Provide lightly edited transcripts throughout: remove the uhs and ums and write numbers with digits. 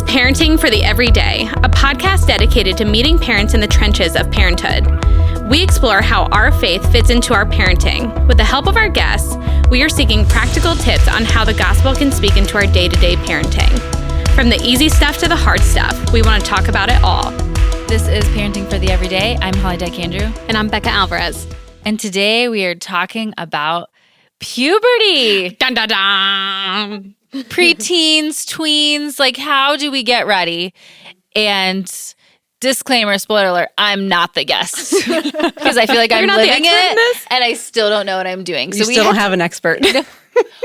is Parenting for the Everyday, a podcast dedicated to meeting parents in the trenches of parenthood. We explore how our faith fits into our parenting. With the help of our guests, we are seeking practical tips on how the gospel can speak into our day-to-day parenting. From the easy stuff to the hard stuff, we want to talk about it all. This is Parenting for the Everyday. I'm Holly Dyke-Andrew. And I'm Becca Alvarez. And today we are talking about puberty. Dun, dun, dun. Preteens, tweens, like how do we get ready? And disclaimer, spoiler alert, I'm not the guest because I feel like I'm living it and I still don't know what I'm doing. So we still don't have an expert.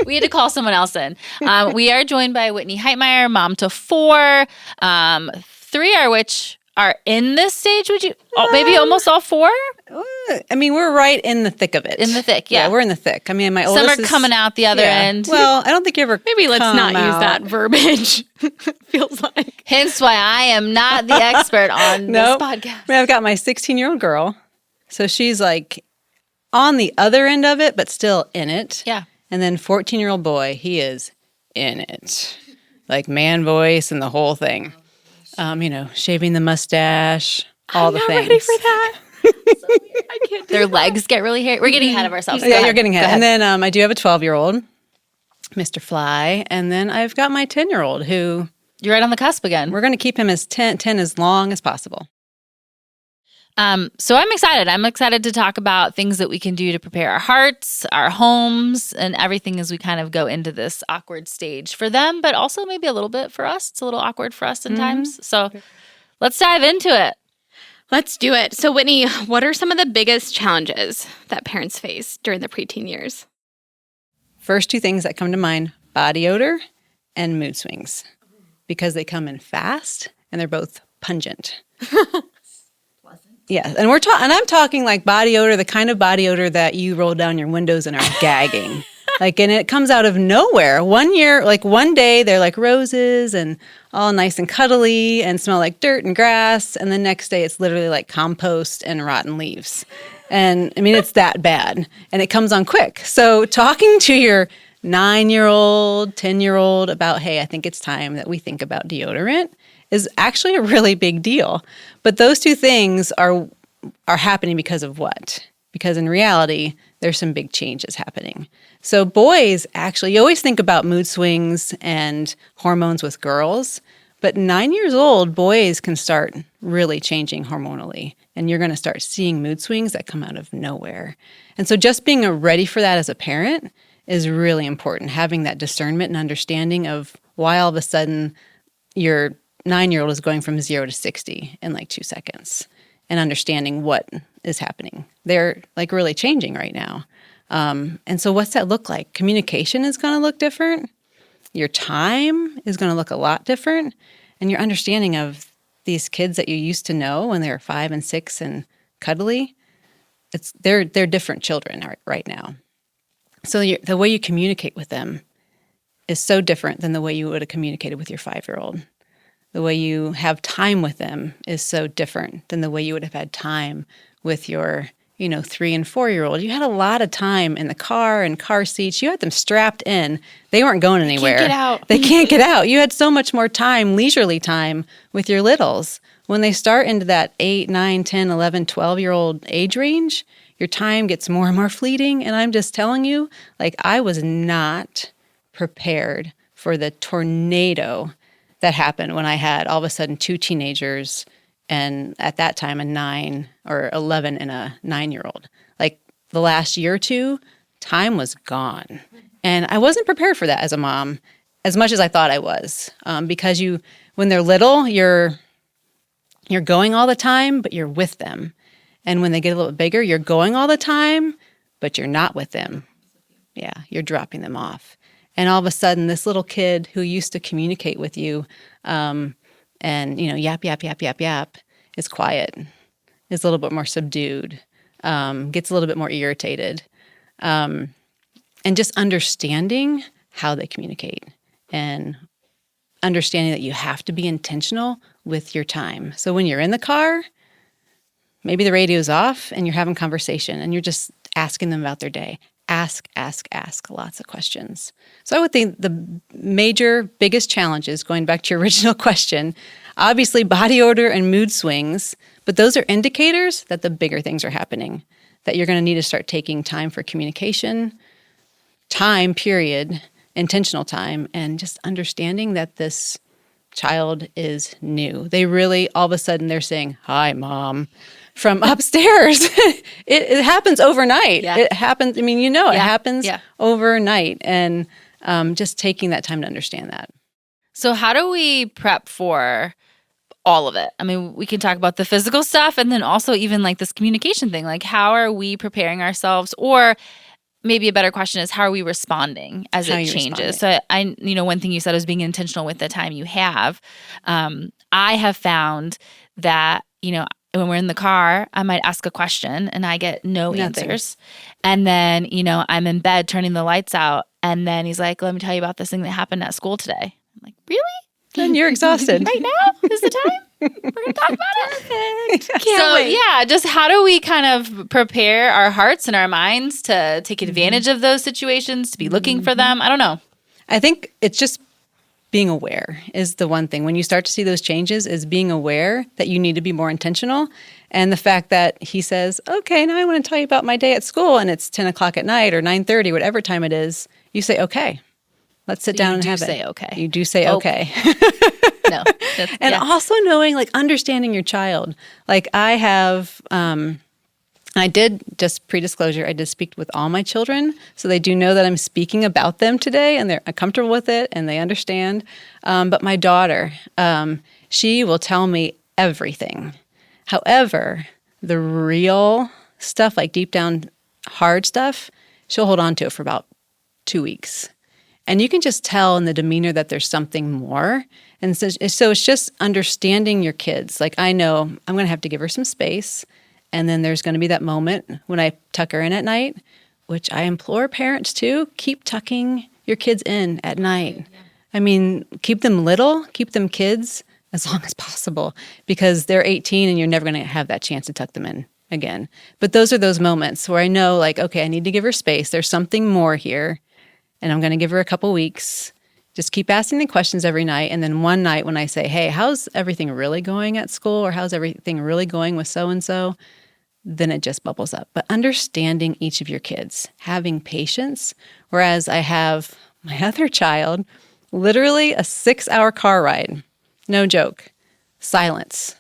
We had to call someone else in. We are joined by Whitney Heightmeyer, mom to 4, 3 are which are in this stage. Would you maybe almost all 4? I mean, we're right in the thick of it. In the thick, yeah. We're in the thick. I mean, my Some oldest are coming out the other end. Well, I don't think you ever Maybe let's not use that verbiage. Feels like. Hence why I am not the expert on this podcast. I mean, I've got my 16-year-old girl. So she's like on the other end of it, but still in it. Yeah. And then 14-year-old boy, he is in it. Like man voice and the whole thing. Shaving the mustache, all the things. I'm not ready for that. I can't do Their legs get really hairy. We're getting ahead of ourselves. Yeah, you're getting ahead. And then I do have a 12-year-old, Mr. Fly. And then I've got my 10-year-old who... You're right on the cusp again. We're going to keep him as 10 as long as possible. So I'm excited. I'm excited to talk about things that we can do to prepare our hearts, our homes, and everything as we kind of go into this awkward stage for them, but also maybe a little bit for us. It's a little awkward for us sometimes. So let's dive into it. Let's do it. So Whitney, what are some of the biggest challenges that parents face during the preteen years? First 2 things that come to mind, body odor and mood swings, because they come in fast and they're both pungent. Yeah, and I'm talking like body odor, the kind of body odor that you roll down your windows and are gagging. And it comes out of nowhere. One day they're like roses and all nice and cuddly and smell like dirt and grass. And the next day it's literally like compost and rotten leaves. And I mean, it's that bad. And it comes on quick. So talking to your 9-year-old, 10-year-old about, hey, I think it's time that we think about deodorant is actually a really big deal. But those 2 things are happening because of what? Because in reality, there's some big changes happening. So boys, actually, you always think about mood swings and hormones with girls, but 9 years old, boys can start really changing hormonally, and you're going to start seeing mood swings that come out of nowhere. And so just being ready for that as a parent is really important, having that discernment and understanding of why all of a sudden your 9-year-old is going from 0 to 60 in like 2 seconds and understanding what is happening. They're like really changing right now. And so what's that look like? Communication is going to look different. Your time is going to look a lot different. And your understanding of these kids that you used to know when they were 5 and 6 and cuddly, they're different children right now. So the way you communicate with them is so different than the way you would have communicated with your 5-year-old. The way you have time with them is so different than the way you would have had time with your 3 and 4-year-old. You had a lot of time in the car and car seats. You had them strapped in. They weren't going anywhere. They can't get out. You had so much more time, leisurely time with your littles. When they start into that 8, 9, 10, 11, 12-year-old age range, your time gets more and more fleeting. And I'm just telling you, I was not prepared for the tornado that happened when I had all of a sudden 2 teenagers and at that time a 9 or 11 and a 9-year-old. The last year or 2, time was gone. And I wasn't prepared for that as a mom as much as I thought I was. Because when they're little, you're going all the time, but you're with them. And when they get a little bit bigger, you're going all the time, but you're not with them. Yeah, you're dropping them off. And all of a sudden, this little kid who used to communicate with you and, yap, yap, yap, yap, yap, is quiet, is a little bit more subdued, gets a little bit more irritated. And just understanding how they communicate and understanding that you have to be intentional with your time. So when you're in the car, maybe the radio's off and you're having conversation and you're just asking them about their day. ask lots of questions. So I would think the biggest challenges, going back to your original question, obviously body odor and mood swings, but those are indicators that the bigger things are happening, that you're going to need to start taking time for communication, time, period, intentional time, and just understanding that this child is new. They really, all of a sudden, they're saying, "Hi, Mom," from upstairs. It happens overnight. Yeah. It happens, it happens Yeah. overnight. And just taking that time to understand that. So how do we prep for all of it? I mean, we can talk about the physical stuff and then also even like this communication thing. Like, how are we preparing ourselves? Or maybe a better question is, how are we responding as it changes? So one thing you said was being intentional with the time you have. I have found that, when we're in the car, I might ask a question and I get no answers. And then, I'm in bed turning the lights out. And then he's like, "Let me tell you about this thing that happened at school today." I'm like, "Really? Then you're exhausted. Right now is the time? We're going to talk about it." Perfect. So, yeah, just how do we kind of prepare our hearts and our minds to take advantage of those situations, to be looking for them? I don't know. I think it's just being aware is the one thing. When you start to see those changes, is being aware that you need to be more intentional. And the fact that he says, "Okay, now I want to tell you about my day at school," and it's 10 o'clock at night or 9:30, whatever time it is, you say, "Okay, let's sit down and have it." You do say okay. You do say okay. No. And also knowing, like, understanding your child. Like, I have, I did, just pre-disclosure, I did speak with all my children, so they do know that I'm speaking about them today, and they're comfortable with it, and they understand. But my daughter, she will tell me everything. However, the real stuff, like deep down hard stuff, she'll hold on to it for about 2 weeks. And you can just tell in the demeanor that there's something more. And so it's just understanding your kids. Like, I know I'm going to have to give her some space. And then there's going to be that moment when I tuck her in at night, which I implore parents to keep tucking your kids in at night. I mean, keep them little, keep them kids as long as possible, because they're 18 and you're never going to have that chance to tuck them in again. But those are those moments where I know, like, okay, I need to give her space. There's something more here. And I'm going to give her a couple weeks. Just keep asking the questions every night. And then one night when I say, "Hey, how's everything really going at school?" or "How's everything really going with so-and-so?" then it just bubbles up. But understanding each of your kids, having patience. Whereas I have my other child, literally a 6-hour car ride. No joke. Silence.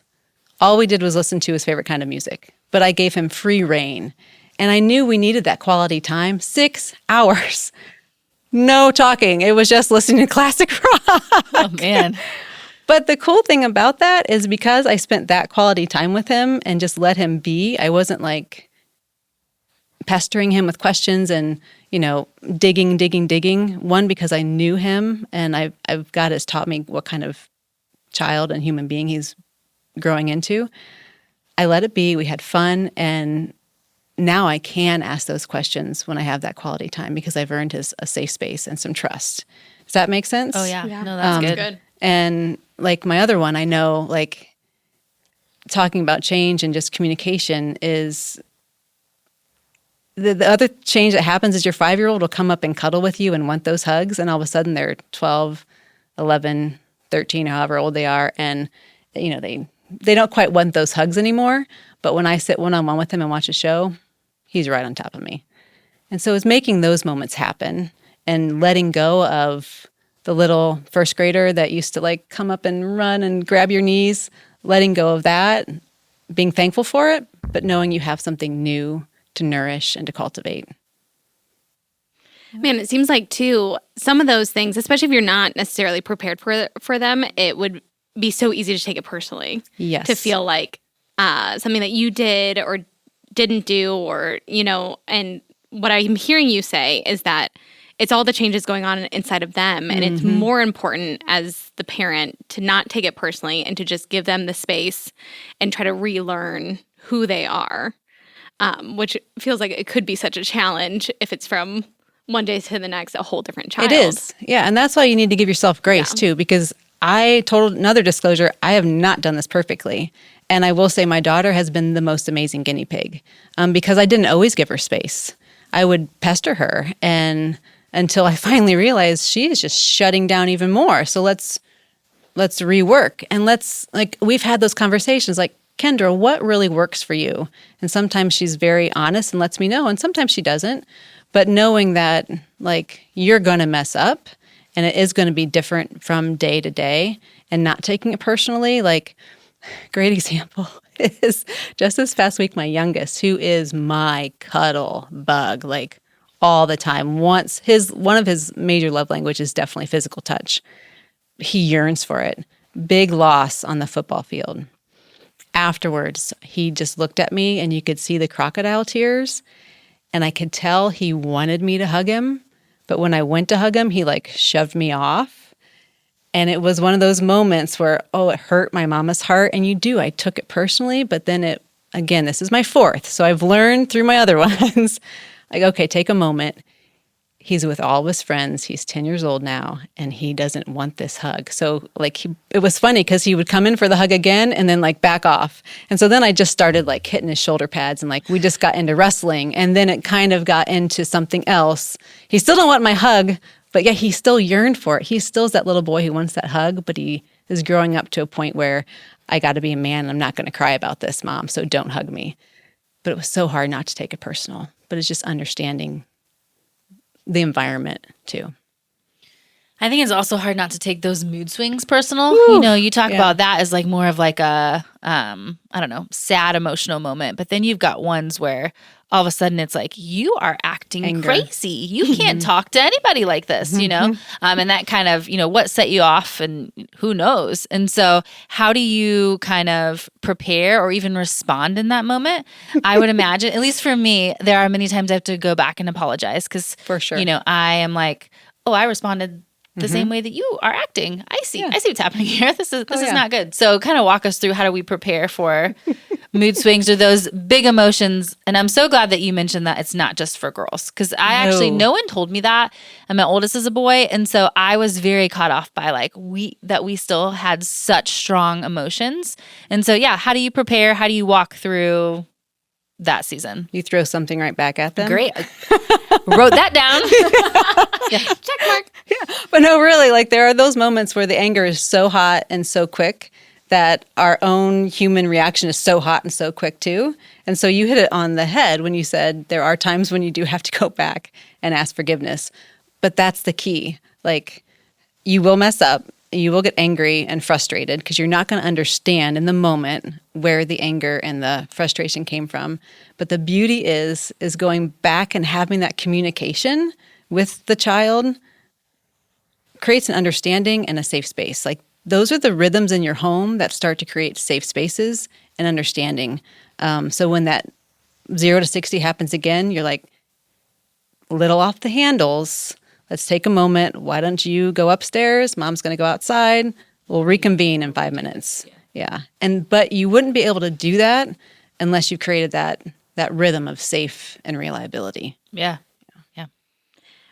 All we did was listen to his favorite kind of music. But I gave him free rein. And I knew we needed that quality time. 6 hours. No talking. It was just listening to classic rock. Oh, man. But the cool thing about that is because I spent that quality time with him and just let him be, I wasn't like pestering him with questions and, digging. One, because I knew him and God has taught me what kind of child and human being he's growing into. I let it be. We had fun. And now I can ask those questions when I have that quality time because I've earned a safe space and some trust. Does that make sense? Oh, yeah. No, that's good. And like my other one, I know, like, talking about change and just communication is the other change that happens is your 5-year-old will come up and cuddle with you and want those hugs. And all of a sudden they're 12, 11, 13, however old they are. And, they don't quite want those hugs anymore. But when I sit one-on-one with him and watch a show, he's right on top of me. And so it's making those moments happen and letting go of the little first grader that used to like come up and run and grab your knees, letting go of that, being thankful for it, but knowing you have something new to nourish and to cultivate. Man, it seems like, too, some of those things, especially if you're not necessarily prepared for them, it would be so easy to take it personally. Yes. To feel like something that you did or didn't do or, and what I'm hearing you say is that it's all the changes going on inside of them. And it's more important as the parent to not take it personally and to just give them the space and try to relearn who they are, which feels like it could be such a challenge if it's from one day to the next, a whole different child. It is. Yeah. And that's why you need to give yourself grace too, because another disclosure, I have not done this perfectly. And I will say my daughter has been the most amazing guinea pig because I didn't always give her space. I would pester her, and until I finally realized she is just shutting down even more. So let's rework, and we've had those conversations like, Kendra, what really works for you? And sometimes she's very honest and lets me know, and sometimes she doesn't. But knowing that like you're going to mess up and it is going to be different from day to day, and not taking it personally. Like, great example is just this past week, my youngest, who is my cuddle bug, like all the time. One of his major love language is definitely physical touch. He yearns for it. Big loss on the football field. Afterwards, he just looked at me and you could see the crocodile tears, and I could tell he wanted me to hug him. But when I went to hug him, he like shoved me off. And it was one of those moments where, it hurt my mama's heart. And I took it personally, but then again, this is my fourth. So I've learned through my other ones, like, okay, take a moment. He's with all of his friends. He's 10 years old now, and he doesn't want this hug. So like it was funny because he would come in for the hug again and then like back off. And so then I just started like hitting his shoulder pads, and like we just got into wrestling, and then it kind of got into something else. He still don't want my hug, but yeah, he still yearned for it. He still is that little boy who wants that hug, but he is growing up to a point where I got to be a man, and I'm not going to cry about this, Mom, so don't hug me. But it was so hard not to take it personal. But it's just understanding the environment too. I think it's also hard not to take those mood swings personal. Woo! You talk about that as like more of like a, sad emotional moment. But then you've got ones where all of a sudden it's like, you are acting Anger. crazy. You can't talk to anybody like this, and that kind of, what set you off and who knows. And so how do you kind of prepare or even respond in that moment? I would imagine, at least for me, there are many times I have to go back and apologize because, for sure, I am like, I responded the same way that you are acting. I see what's happening here. This is not good. So kind of walk us through, how do we prepare for mood swings or those big emotions? And I'm so glad that you mentioned that it's not just for girls, because no one told me that. And my oldest is a boy. And so I was very caught off by like we still had such strong emotions. And so, how do you prepare? How do you walk through that season? You throw something right back at them. Great. Wrote that down. Check mark. Yeah. But no, really, like there are those moments where the anger is so hot and so quick that our own human reaction is so hot and so quick too. And so you hit it on the head when you said there are times when you do have to go back and ask forgiveness. But that's the key. Like, you will mess up. You will get angry and frustrated because you're not going to understand in the moment where the anger and the frustration came from. But the beauty is going back and having that communication with the child creates an understanding and a safe space. Like, those are the rhythms in your home that start to create safe spaces and understanding. So when that 0 to 60 happens again, you're like, little off the handles. Let's take a moment. Why don't you go upstairs? Mom's going to go outside. We'll reconvene in 5 minutes. Yeah. But you wouldn't be able to do that unless you created that rhythm of safe and reliability. Yeah.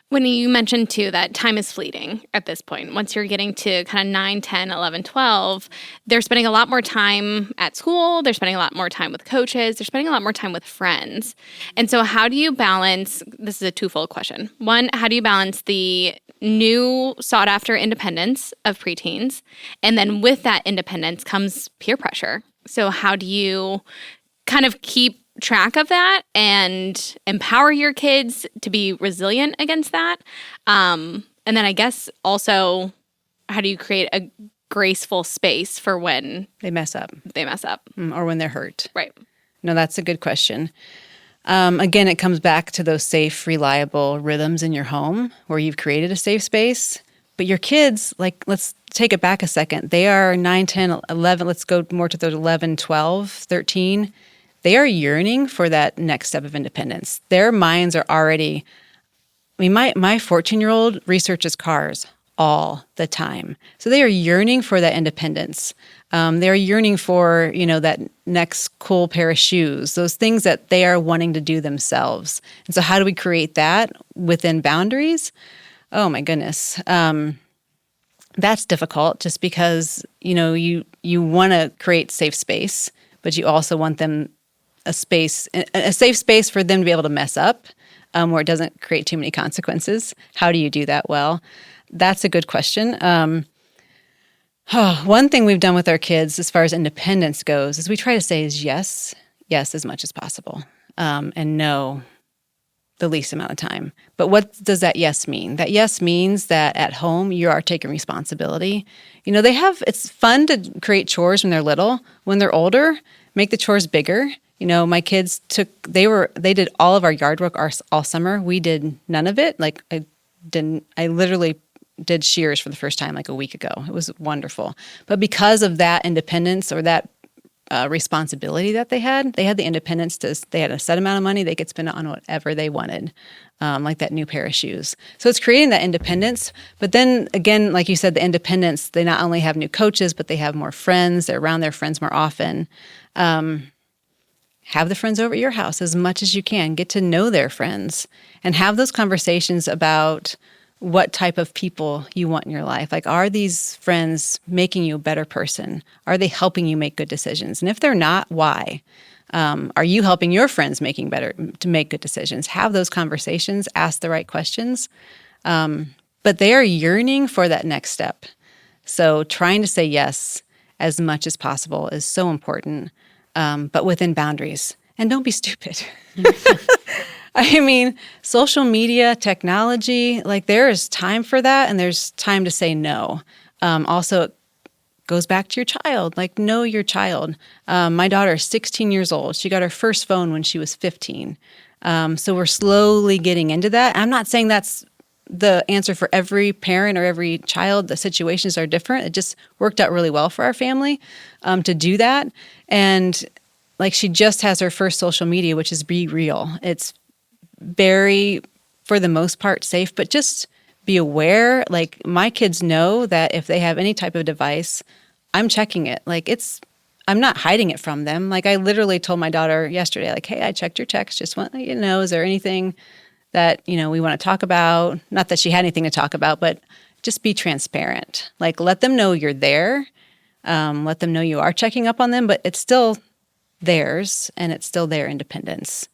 When you mentioned, too, that time is fleeting at this point. Once you're getting to kind of 9, 10, 11, 12, they're spending a lot more time at school. They're spending a lot more time with coaches. They're spending a lot more time with friends. And so how do you balance – this is a twofold question. One, how do you balance the new sought-after independence of preteens? And then with that independence comes peer pressure. So how do you kind of keep track of that and empower your kids to be resilient against that? And then I guess also, how do you create a graceful space for when they mess up or when they're hurt? Right. No, that's a good question. Again, it comes back to those safe, reliable rhythms in your home where you've created a safe space. But your kids, like, let's take it back a second. They are 9, 10, 11. Let's go more to the 11, 12, 13. They are yearning for that next step of independence. Their minds are already, my 14-year-old researches cars all the time. So they are yearning for that independence. They're yearning for, that next cool pair of shoes, those things that they are wanting to do themselves. And so how do we create that within boundaries? Oh my goodness. That's difficult just because, you want to create safe space, but you also want them a safe space for them to be able to mess up, where it doesn't create too many consequences? How do you do that well? That's a good question. One thing we've done with our kids as far as independence goes is we try to say is yes as much as possible, and no the least amount of time. But what does that yes mean? That yes means that at home you are taking responsibility. It's fun to create chores when they're little. When they're older, make the chores bigger. My kids they did all of our yard work all summer. We did none of it. Like I literally did shears for the first time like a week ago. It was wonderful. But because of that independence or that responsibility that they had the independence they had a set amount of money they could spend it on whatever they wanted, like that new pair of shoes. So it's creating that independence. But then again, like you said, the independence, they not only have new coaches, but they have more friends. They're around their friends more often. Have the friends over at your house as much as you can. Get to know their friends and have those conversations about what type of people you want in your life. Like, are these friends making you a better person? Are they helping you make good decisions? And if they're not, why? Are you helping your friends to make good decisions? Have those conversations, ask the right questions. But they are yearning for that next step. So trying to say yes as much as possible is so important, but within boundaries. And don't be stupid. I mean, social media, technology, like there is time for that and there's time to say no. Also, it goes back to your child, like know your child. My daughter is 16 years old. She got her first phone when she was 15. So we're slowly getting into that. I'm not saying that's the answer for every parent or every child. The situations are different. It just worked out really well for our family to do that. And like she just has her first social media, which is Be Real. It's very, for the most part, safe, but just be aware. Like my kids know that if they have any type of device, I'm checking it. Like I'm not hiding it from them. Like I literally told my daughter yesterday, like, hey, I checked your text. Just want to let you know, is there anything that, we want to talk about? Not that she had anything to talk about, but just be transparent. Like let them know you're there. Let them know you are checking up on them, but it's still theirs and it's still their independence.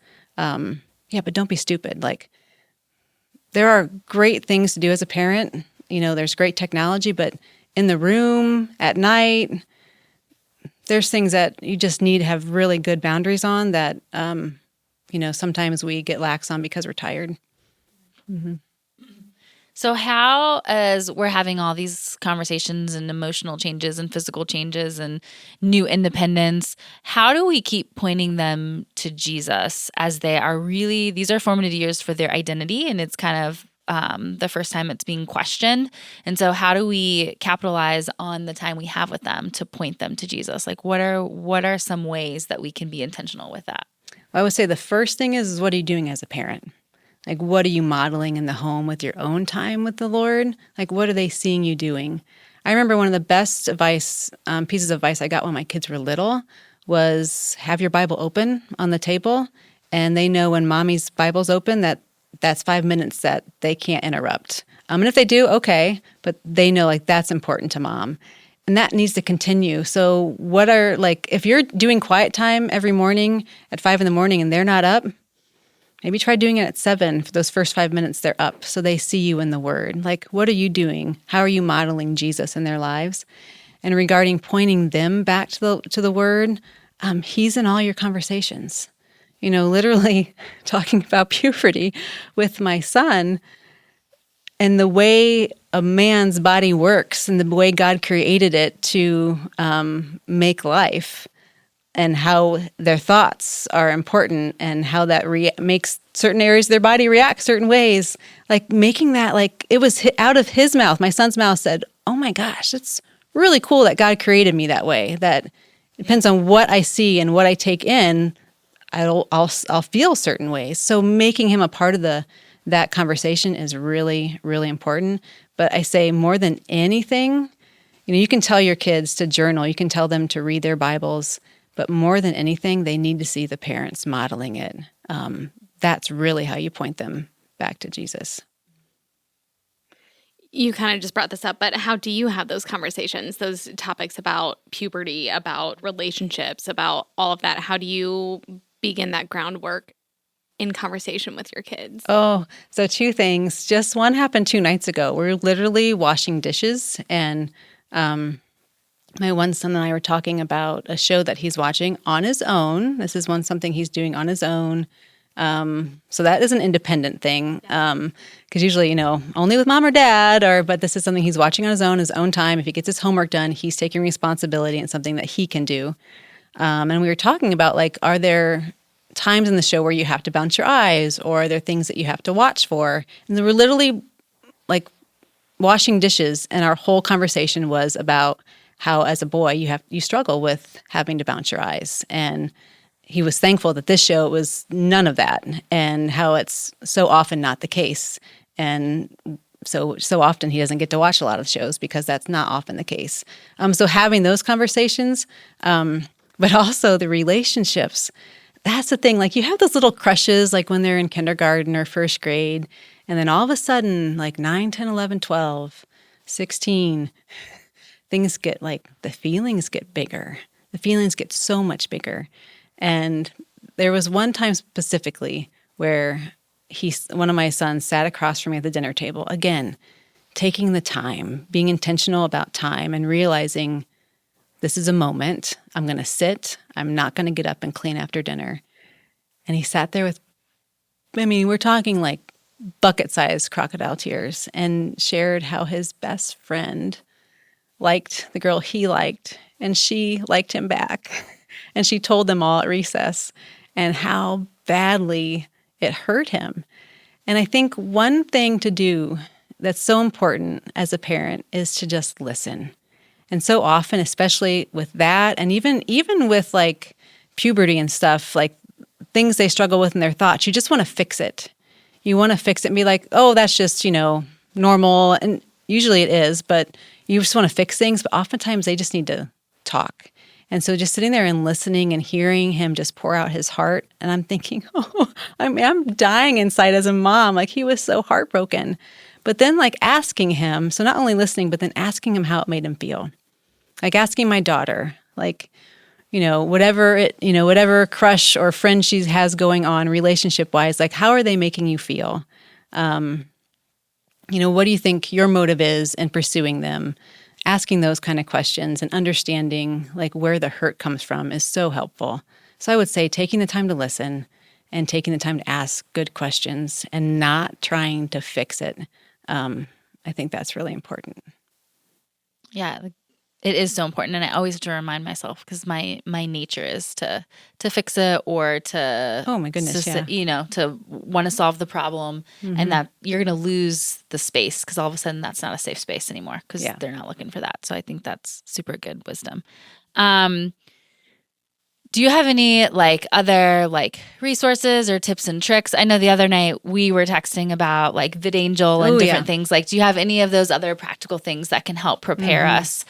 Yeah, but don't be stupid. Like, there are great things to do as a parent. There's great technology, but in the room, at night, there's things that you just need to have really good boundaries on that, sometimes we get lax on because we're tired. Mm-hmm. So how, as we're having all these conversations and emotional changes and physical changes and new independence, how do we keep pointing them to Jesus as these are formative years for their identity, and it's kind of the first time it's being questioned. And so how do we capitalize on the time we have with them to point them to Jesus? Like what are some ways that we can be intentional with that? Well, I would say the first thing is what are you doing as a parent? Like, what are you modeling in the home with your own time with the Lord? Like, what are they seeing you doing? I remember one of the best pieces of advice I got when my kids were little was have your Bible open on the table, and they know when mommy's Bible's open that's 5 minutes that they can't interrupt. And if they do, okay, but they know like that's important to mom. And that needs to continue. So if you're doing quiet time every morning at 5 a.m. and they're not up, maybe try doing it at 7 for those first 5 minutes they're up so they see you in the Word. Like, what are you doing? How are you modeling Jesus in their lives? And regarding pointing them back to the Word, He's in all your conversations. Literally talking about puberty with my son and the way a man's body works and the way God created it to make life. And how their thoughts are important and how that makes certain areas of their body react certain ways. Like making that, like it was out of his mouth. My son's mouth said, oh my gosh, it's really cool that God created me that way. That depends on what I see and what I take in, I'll feel certain ways. So making him a part of that conversation is really, really important. But I say more than anything, you can tell your kids to journal. You can tell them to read their Bibles. But more than anything, they need to see the parents modeling it. That's really how you point them back to Jesus. You kind of just brought this up, but how do you have those conversations, those topics about puberty, about relationships, about all of that? How do you begin that groundwork in conversation with your kids? Oh, so two things. Just one happened 2 nights ago. We were literally washing dishes, and my one son and I were talking about a show that he's watching on his own. This is something he's doing on his own. So that is an independent thing. Because usually, only with mom or dad, but this is something he's watching on his own time. If he gets his homework done, he's taking responsibility and something that he can do. And we were talking about, like, are there times in the show where you have to bounce your eyes, or are there things that you have to watch for? And they were literally like washing dishes, and our whole conversation was about how, as a boy, you struggle with having to bounce your eyes. And he was thankful that this show was none of that, and how it's so often not the case. And so often he doesn't get to watch a lot of shows because that's not often the case. So having those conversations, but also the relationships. That's the thing. Like, you have those little crushes, like when they're in kindergarten or first grade, and then all of a sudden, like 9, 10, 11, 12, 16, things get, like, the feelings get bigger. The feelings get so much bigger. And there was one time specifically where one of my sons sat across from me at the dinner table, again, taking the time, being intentional about time, and realizing this is a moment. I'm going to sit. I'm not going to get up and clean after dinner. And he sat there with, we're talking like bucket-sized crocodile tears, and shared how his best friend liked the girl he liked, and she liked him back. And she told them all at recess, and how badly it hurt him. And I think one thing to do that's so important as a parent is to just listen. And so often, especially with that, and even with like puberty and stuff, like things they struggle with in their thoughts, you just want to fix it. You want to fix it and be like, oh, that's just, normal. And usually it is, but you just want to fix things. But oftentimes they just need to talk. And so just sitting there and listening and hearing him just pour out his heart. And I'm thinking, I'm dying inside as a mom. Like, he was so heartbroken. But then, like, asking him, so not only listening, but then asking him how it made him feel. Like asking my daughter, like, whatever crush or friend she has going on relationship-wise, like, how are they making you feel? What do you think your motive is in pursuing them? Asking those kind of questions and understanding, like, where the hurt comes from is so helpful. So I would say taking the time to listen and taking the time to ask good questions and not trying to fix it. I think that's really important. Yeah, it is so important, and I always have to remind myself, because my nature is to fix it, or to, oh my goodness, to want to solve the problem, and that you're going to lose the space, because all of a sudden that's not a safe space anymore, because they're not looking for that. So I think that's super good wisdom. Do you have any other resources or tips and tricks? I know the other night we were texting about VidAngel and different things. Do you have any of those other practical things that can help prepare us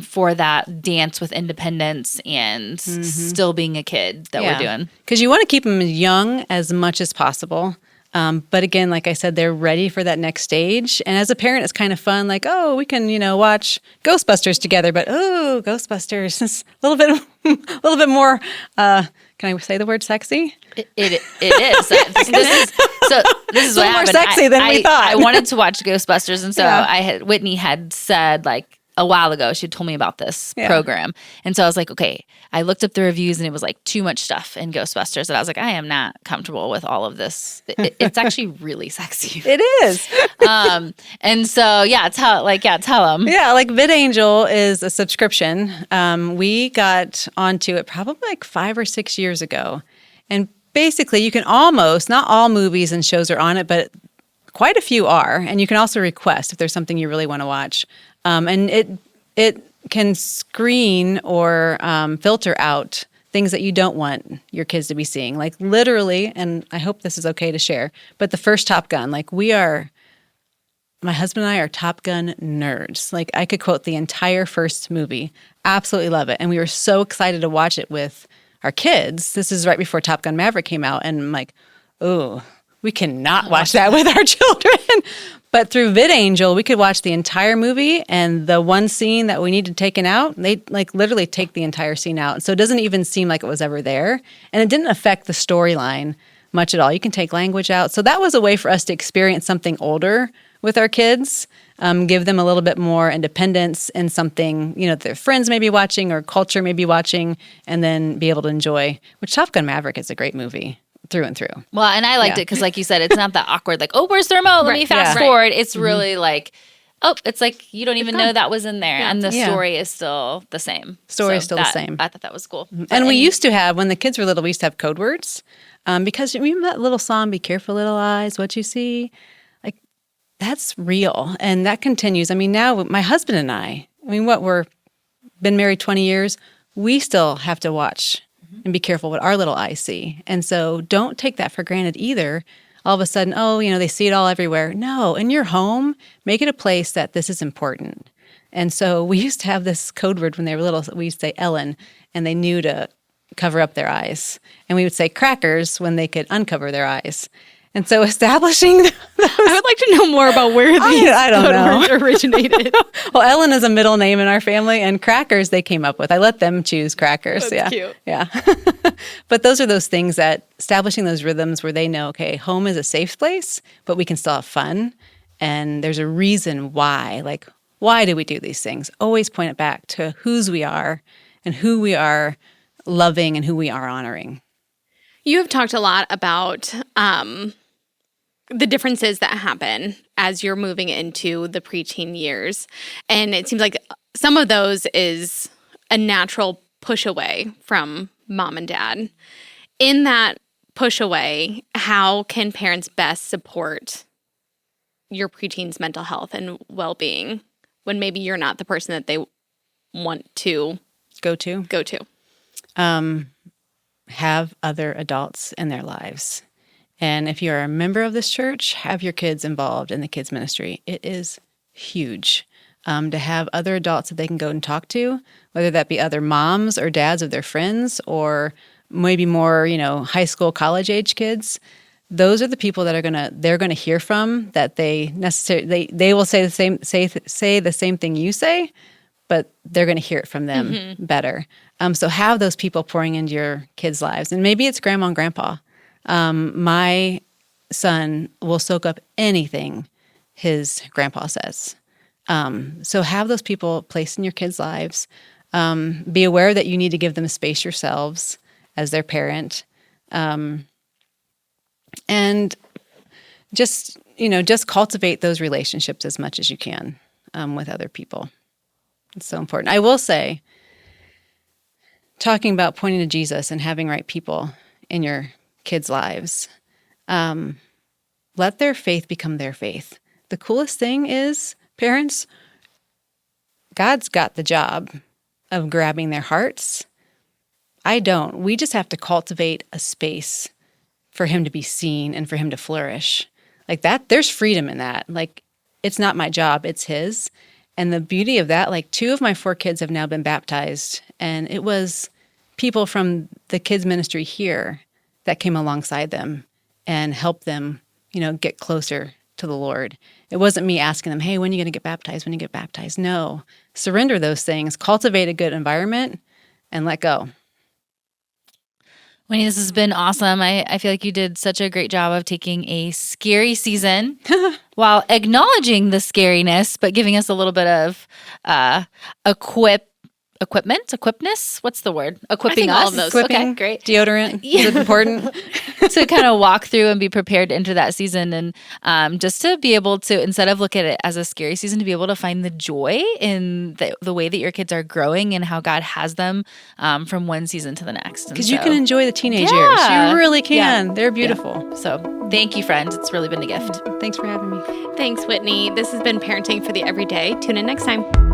for that dance with independence and still being a kid that we're doing? Because you want to keep them young as much as possible. But again, like I said, they're ready for that next stage. And as a parent, it's kind of fun. Like, oh, we can, watch Ghostbusters together. But Ghostbusters is a little bit more. Can I say the word sexy? It is. This is what happened. More sexy than we thought. I wanted to watch Ghostbusters, and so Whitney had said a while ago, she told me about this program. And so I was like, okay, I looked up the reviews, and it was too much stuff in Ghostbusters. And I was like, I am not comfortable with all of this. It's actually really sexy. It is. And so, tell them. Yeah, VidAngel is a subscription. We got onto it probably 5 or 6 years ago. And basically you can almost, not all movies and shows are on it, but quite a few are. And you can also request if there's something you really want to watch. And it can screen or filter out things that you don't want your kids to be seeing. Literally, and I hope this is okay to share, but the first Top Gun, my husband and I are Top Gun nerds. I could quote the entire first movie. Absolutely love it. And we were so excited to watch it with our kids. This is right before Top Gun Maverick came out. And I'm like, oh, we cannot watch that with our children. But through VidAngel, we could watch the entire movie, and the one scene that we needed taken out, they literally take the entire scene out. So it doesn't even seem like it was ever there. And it didn't affect the storyline, much at all. You can take language out. So that was a way for us to experience something older with our kids, give them a little bit more independence in something, that their friends may be watching or culture may be watching, and then be able to enjoy, which Top Gun Maverick is a great movie through and through. Well, and I liked it because, like you said, it's not that awkward, like, oh, where's the remote? Let me fast forward. It's really like, oh, it's like you don't even know that was in there. Yeah. And the story is still the same. The same. I thought that was cool. And we used to have, when the kids were little, we used to have code words. Because remember that little song, Be Careful Little Eyes, What You See? Like, that's real. And that continues. I mean, now my husband and I, we're been married 20 years, we still have to watch and be careful what our little eyes see. And so don't take that for granted either. All of a sudden, they see it all everywhere. No, in your home, make it a place that this is important. And so we used to have this code word when they were little. We used to say Ellen, and they knew to cover up their eyes. And we would say crackers when they could uncover their eyes. And so establishing those, I would like to know more about where these code words originated. Well, Ellen is a middle name in our family, and crackers they came up with. I let them choose crackers. That's cute. Yeah. But those are those things that establishing those rhythms where they know, okay, home is a safe place, but we can still have fun. And there's a reason why. Like, why do we do these things? Always point it back to whose we are and who we are loving and who we are honoring. You have talked a lot about the differences that happen as you're moving into the preteen years. And it seems like some of those is a natural push away from mom and dad. In that push away, how can parents best support your preteen's mental health and well-being when maybe you're not the person that they want to go to? Have other adults in their lives. And if you're a member of this church, have your kids involved in the kids ministry. It is huge to have other adults that they can go and talk to, whether that be other moms or dads of their friends, or maybe more, high school, college age kids. Those are the people that they're gonna hear from, that they will say the same thing you say, but they're going to hear it from them better. So have those people pouring into your kids' lives. And maybe it's grandma and grandpa. My son will soak up anything his grandpa says. So have those people placed in your kids' lives. Be aware that you need to give them space yourselves as their parent. And just cultivate those relationships as much as you can with other people. It's so important. I will say, talking about pointing to Jesus and having right people in your kids' lives, let their faith become their faith. The coolest thing is, parents, God's got the job of grabbing their hearts. I don't. We just have to cultivate a space for him to be seen and for him to flourish. Like that, there's freedom in that. Like, it's not my job, it's his. And the beauty of that, like 2 of my 4 kids have now been baptized. And it was people from the kids ministry here that came alongside them and helped them, get closer to the Lord. It wasn't me asking them, hey, when are you going to get baptized? When are you get baptized? No. Surrender those things, cultivate a good environment, and let go. Whitney, this has been awesome. I feel like you did such a great job of taking a scary season while acknowledging the scariness, but giving us a little bit of equipness. What's the word? Equipping us. All of those. Equipping, okay, great. Deodorant. Yeah. Is important. To kind of walk through and be prepared to enter that season, and just to be able to, instead of look at it as a scary season, to be able to find the joy in the way that your kids are growing and how God has them from one season to the next. Because you can enjoy the teenage years. You really can. Yeah. They're beautiful. Yeah. So thank you, friends. It's really been a gift. Thanks for having me. Thanks, Whitney. This has been Parenting for the Everyday. Tune in next time.